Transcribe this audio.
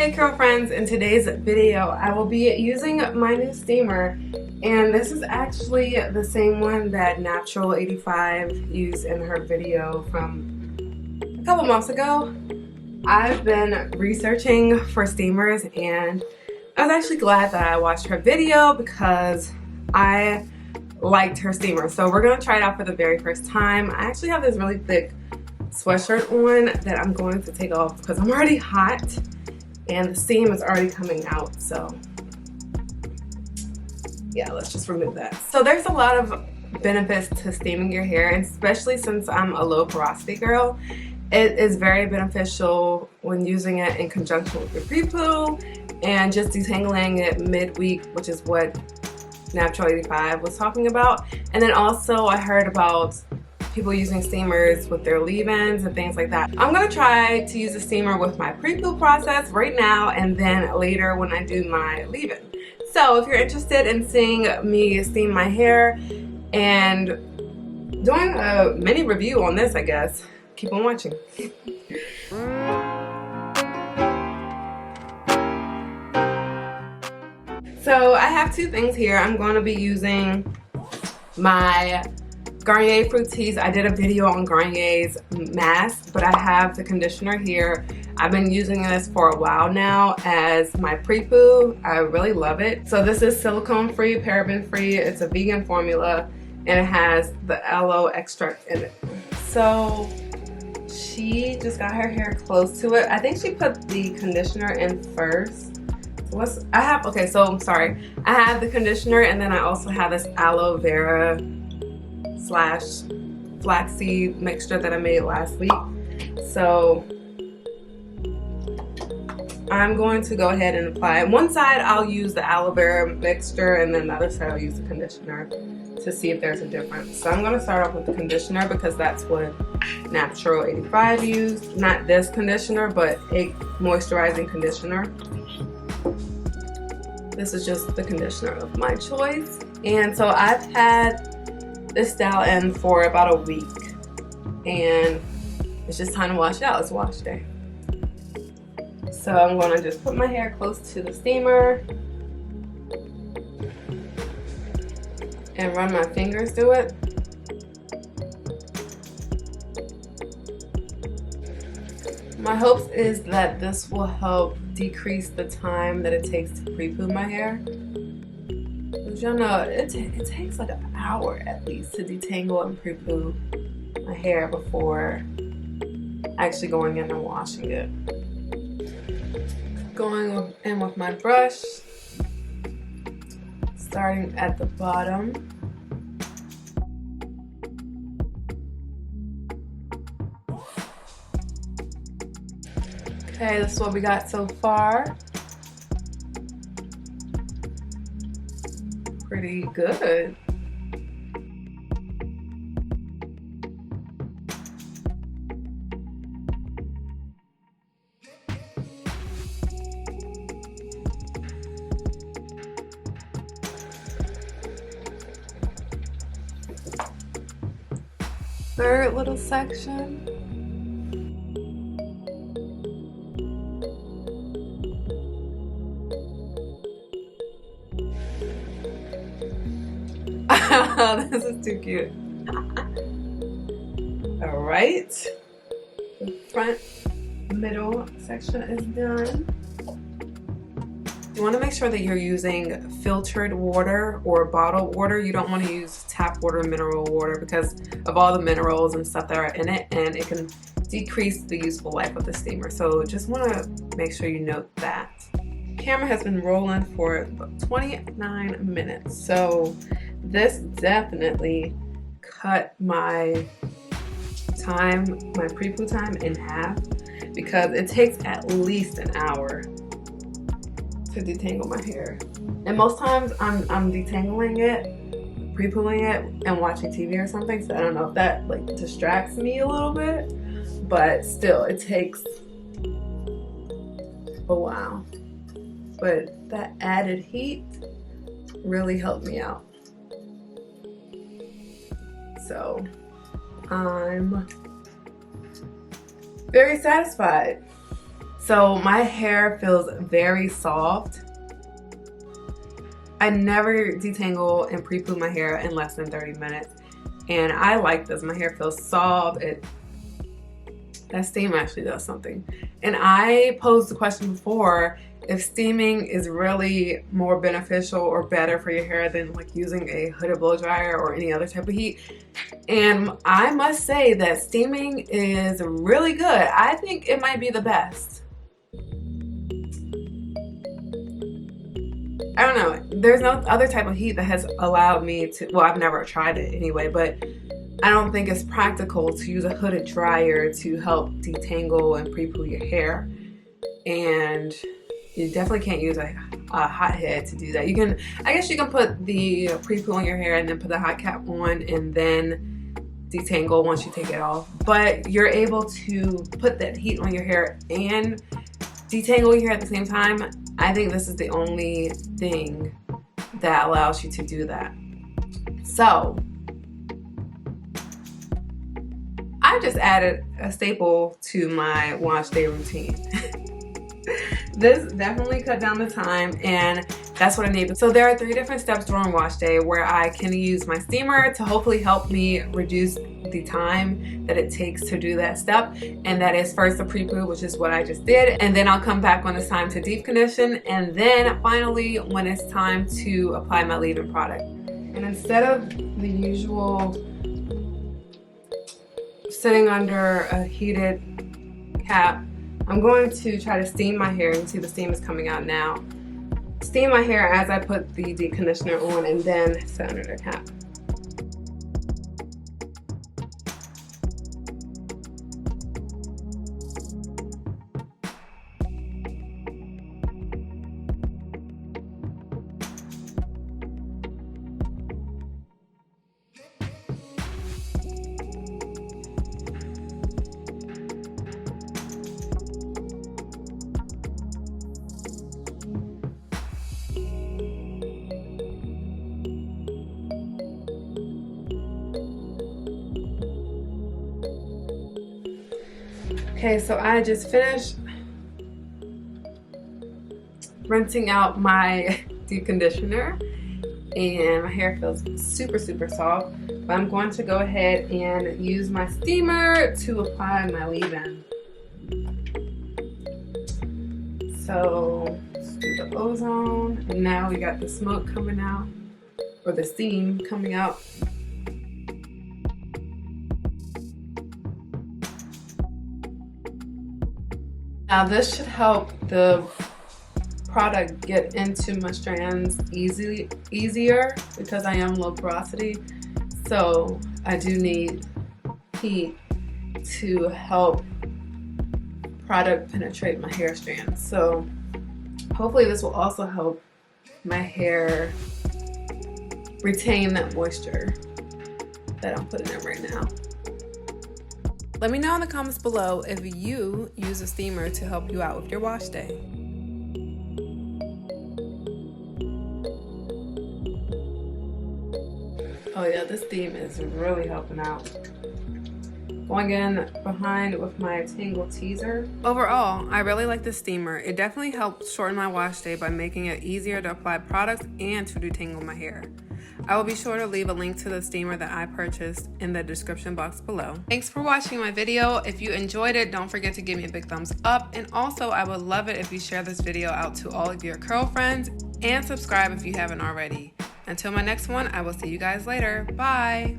Hey girlfriends, in today's video I will be using my new steamer, and this is actually the same one that Natural85 used in her video from a couple months ago. I've been researching for steamers and I was actually glad that I watched her video because I liked her steamer. So we're going to try it out for the very first time. I actually have this really thick sweatshirt on that I'm going to take off because I'm already hot and the steam is already coming out. So yeah, let's just remove that. So there's a lot of benefits to steaming your hair, and especially since I'm a low porosity girl, it is very beneficial when using it in conjunction with your Prepoo and just detangling it mid-week, which is what Natural85 was talking about. And then also I heard about people using steamers with their leave-ins and things like that. I'm gonna try to use a steamer with my Prepoo process right now, and then later when I do my leave-in. So if you're interested in seeing me steam my hair and doing a mini review on this, I guess, keep on watching. So I have two things here. I'm going to be using my Garnier Fructis. I did a video on Garnier's mask, but I have the conditioner here. I've been using this for a while now as my Prepoo. I really love it. So this is silicone free, paraben free. It's a vegan formula and it has the aloe extract in it. So she just got her hair close to it. I think she put the conditioner in first. Okay, so I'm sorry. I have the conditioner and then I also have this aloe vera / flaxseed mixture that I made last week. So I'm going to go ahead and apply it. One side I'll use the aloe vera mixture and then the other side I'll use the conditioner to see if there's a difference. So I'm going to start off with the conditioner because that's what Natural85 used. Not this conditioner, but a moisturizing conditioner. This is just the conditioner of my choice. And so I've had this style in for about a week and it's just time to wash it out. It's wash day. So I'm going to just put my hair close to the steamer and run my fingers through it. My hopes is that this will help decrease the time that it takes to Prepoo my hair. Because y'all know it takes like an hour at least to detangle and Prepoo my hair before actually going in and washing it. Going in with my brush, starting at the bottom. Okay, this is what we got so far. Pretty good. Third little section. This is too cute. All right, the front middle section is done. You want to make sure that you're using filtered water or bottled water. You don't want to use tap water, mineral water, because of all the minerals and stuff that are in it, and it can decrease the useful life of the steamer. So just want to make sure you note that. Camera has been rolling for about 29 minutes, so this definitely cut my time, my Prepoo time, in half because it takes at least an hour to detangle my hair. And most times I'm detangling it, Prepooing it, and watching TV or something, so I don't know if that like distracts me a little bit, but still it takes a while. But that added heat really helped me out. So I'm very satisfied. So my hair feels very soft. I never detangle and pre-poo my hair in less than 30 minutes. And I like this. My hair feels soft. That steam actually does something. And I posed the question before, if steaming is really more beneficial or better for your hair than like using a hooded blow dryer or any other type of heat. And I must say that steaming is really good. I think it might be the best. I don't know. There's no other type of heat that has allowed me to, well, I've never tried it anyway, but I don't think it's practical to use a hooded dryer to help detangle and pre-poo your hair. And you definitely can't use a hot head to do that. You can, I guess you can put the pre-poo on your hair and then put the hot cap on and then detangle once you take it off. But you're able to put that heat on your hair and detangle your hair at the same time. I think this is the only thing that allows you to do that. So I just added a staple to my wash day routine. This definitely cut down the time, and that's what I need. So there are 3 different steps during wash day where I can use my steamer to hopefully help me reduce the time that it takes to do that step. And that is first the pre-poo, which is what I just did. And then I'll come back when it's time to deep condition. And then finally, when it's time to apply my leave-in product. And instead of the usual sitting under a heated cap, I'm going to try to steam my hair. You can see the steam is coming out now. Steam my hair as I put the deep conditioner on and then sit under the cap. Okay, so I just finished rinsing out my deep conditioner and my hair feels super soft. But I'm going to go ahead and use my steamer to apply my leave-in. So let's do the ozone, and now we got the smoke coming out, or the steam coming out. Now this should help the product get into my strands easier because I am low porosity. So I do need heat to help product penetrate my hair strands. So hopefully this will also help my hair retain that moisture that I'm putting in right now. Let me know in the comments below if you use a steamer to help you out with your wash day. Oh yeah, this steam is really helping out. Going in behind with my Tangle Teaser. Overall, I really like the steamer. It definitely helps shorten my wash day by making it easier to apply products and to detangle my hair. I will be sure to leave a link to the steamer that I purchased in the description box below. Thanks for watching my video. If you enjoyed it, don't forget to give me a big thumbs up. And also, I would love it if you share this video out to all of your curl friends and subscribe if you haven't already. Until my next one, I will see you guys later. Bye!